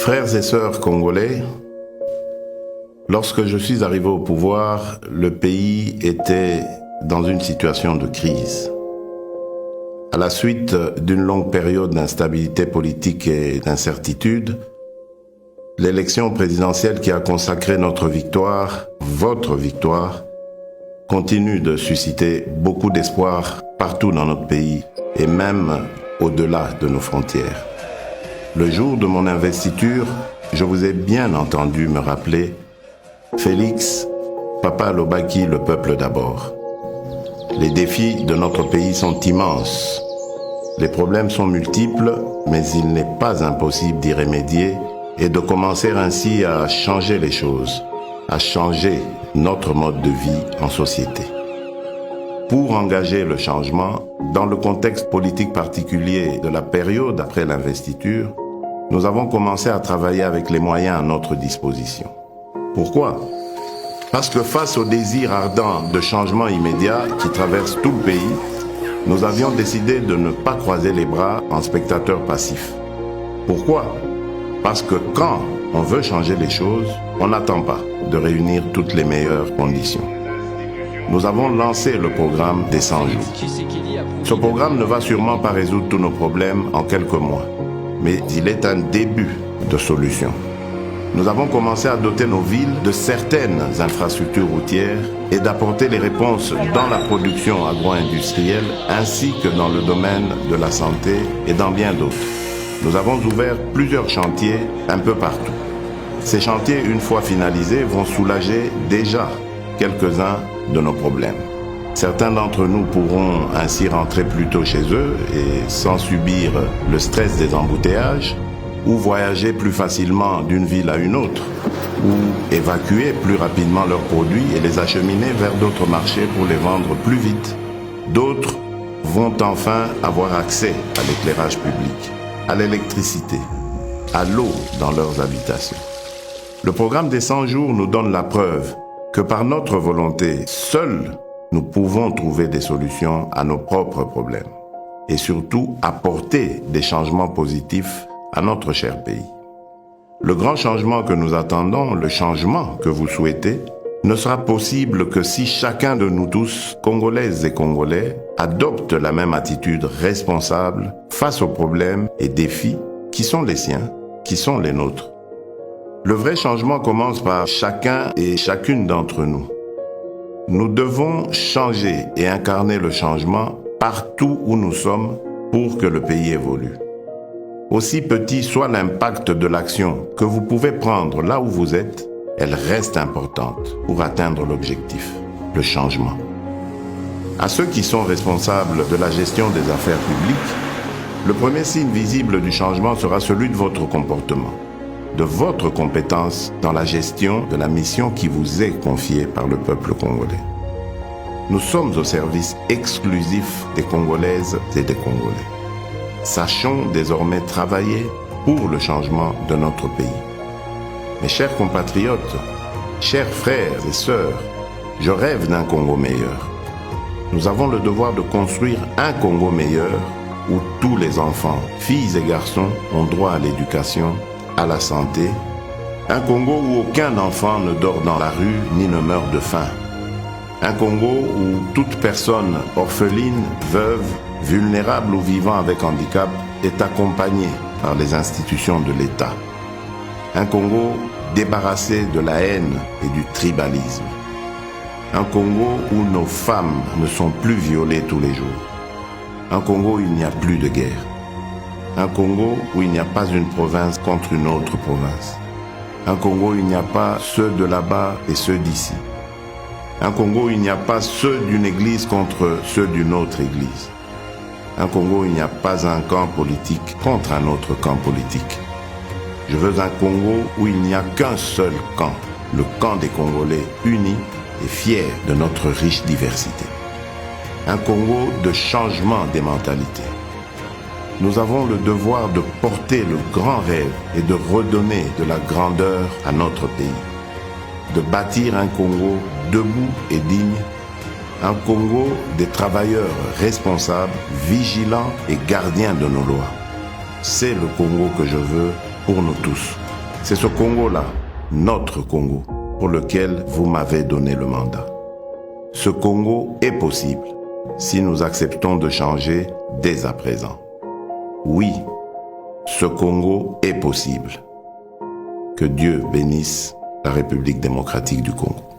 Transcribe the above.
Frères et sœurs congolais, lorsque je suis arrivé au pouvoir, le pays était dans une situation de crise. À la suite d'une longue période d'instabilité politique et d'incertitude, l'élection présidentielle qui a consacré notre victoire, votre victoire, continue de susciter beaucoup d'espoir partout dans notre pays et même au-delà de nos frontières. Le jour de mon investiture, je vous ai bien entendu me rappeler « Félix, Papa alobaki, le peuple d'abord ». Les défis de notre pays sont immenses. Les problèmes sont multiples, mais il n'est pas impossible d'y remédier et de commencer ainsi à changer les choses, à changer notre mode de vie en société. Pour engager le changement, dans le contexte politique particulier de la période après l'investiture, nous avons commencé à travailler avec les moyens à notre disposition. Pourquoi ? Parce que face au désir ardent de changement immédiat qui traverse tout le pays, nous avions décidé de ne pas croiser les bras en spectateurs passifs. Pourquoi ? Parce que quand on veut changer les choses, on n'attend pas de réunir toutes les meilleures conditions. Nous avons lancé le programme des 100 jours. Ce programme ne va sûrement pas résoudre tous nos problèmes en quelques mois, mais il est un début de solution. Nous avons commencé à doter nos villes de certaines infrastructures routières et d'apporter les réponses dans la production agro-industrielle ainsi que dans le domaine de la santé et dans bien d'autres. Nous avons ouvert plusieurs chantiers un peu partout. Ces chantiers, une fois finalisés, vont soulager déjà quelques-uns de nos problèmes. Certains d'entre nous pourront ainsi rentrer plus tôt chez eux et sans subir le stress des embouteillages, ou voyager plus facilement d'une ville à une autre, ou évacuer plus rapidement leurs produits et les acheminer vers d'autres marchés pour les vendre plus vite. D'autres vont enfin avoir accès à l'éclairage public, à l'électricité, à l'eau dans leurs habitations. Le programme des 100 jours nous donne la preuve que par notre volonté, seuls nous pouvons trouver des solutions à nos propres problèmes et surtout apporter des changements positifs à notre cher pays. Le grand changement que nous attendons, le changement que vous souhaitez, ne sera possible que si chacun de nous tous, Congolaises et Congolais, adopte la même attitude responsable face aux problèmes et défis qui sont les siens, qui sont les nôtres. Le vrai changement commence par chacun et chacune d'entre nous. Nous devons changer et incarner le changement partout où nous sommes pour que le pays évolue. Aussi petit soit l'impact de l'action que vous pouvez prendre là où vous êtes, elle reste importante pour atteindre l'objectif, le changement. À ceux qui sont responsables de la gestion des affaires publiques, le premier signe visible du changement sera celui de votre comportement, de votre compétence dans la gestion de la mission qui vous est confiée par le peuple congolais. Nous sommes au service exclusif des Congolaises et des Congolais. Sachons désormais travailler pour le changement de notre pays. Mes chers compatriotes, chers frères et sœurs, je rêve d'un Congo meilleur. Nous avons le devoir de construire un Congo meilleur où tous les enfants, filles et garçons, ont droit à l'éducation, à la santé. Un Congo où aucun enfant ne dort dans la rue ni ne meurt de faim. Un Congo où toute personne orpheline, veuve, vulnérable ou vivant avec handicap est accompagnée par les institutions de l'État. Un Congo débarrassé de la haine et du tribalisme. Un Congo où nos femmes ne sont plus violées tous les jours. Un Congo où il n'y a plus de guerre. Un Congo où il n'y a pas une province contre une autre province. Un Congo où il n'y a pas ceux de là-bas et ceux d'ici. Un Congo où il n'y a pas ceux d'une église contre ceux d'une autre église. Un Congo où il n'y a pas un camp politique contre un autre camp politique. Je veux un Congo où il n'y a qu'un seul camp, le camp des Congolais unis et fiers de notre riche diversité. Un Congo de changement des mentalités. Nous avons le devoir de porter le grand rêve et de redonner de la grandeur à notre pays. De bâtir un Congo debout et digne, un Congo des travailleurs responsables, vigilants et gardiens de nos lois. C'est le Congo que je veux pour nous tous. C'est ce Congo-là, notre Congo, pour lequel vous m'avez donné le mandat. Ce Congo est possible si nous acceptons de changer dès à présent. Oui, ce Congo est possible. Que Dieu bénisse la République démocratique du Congo.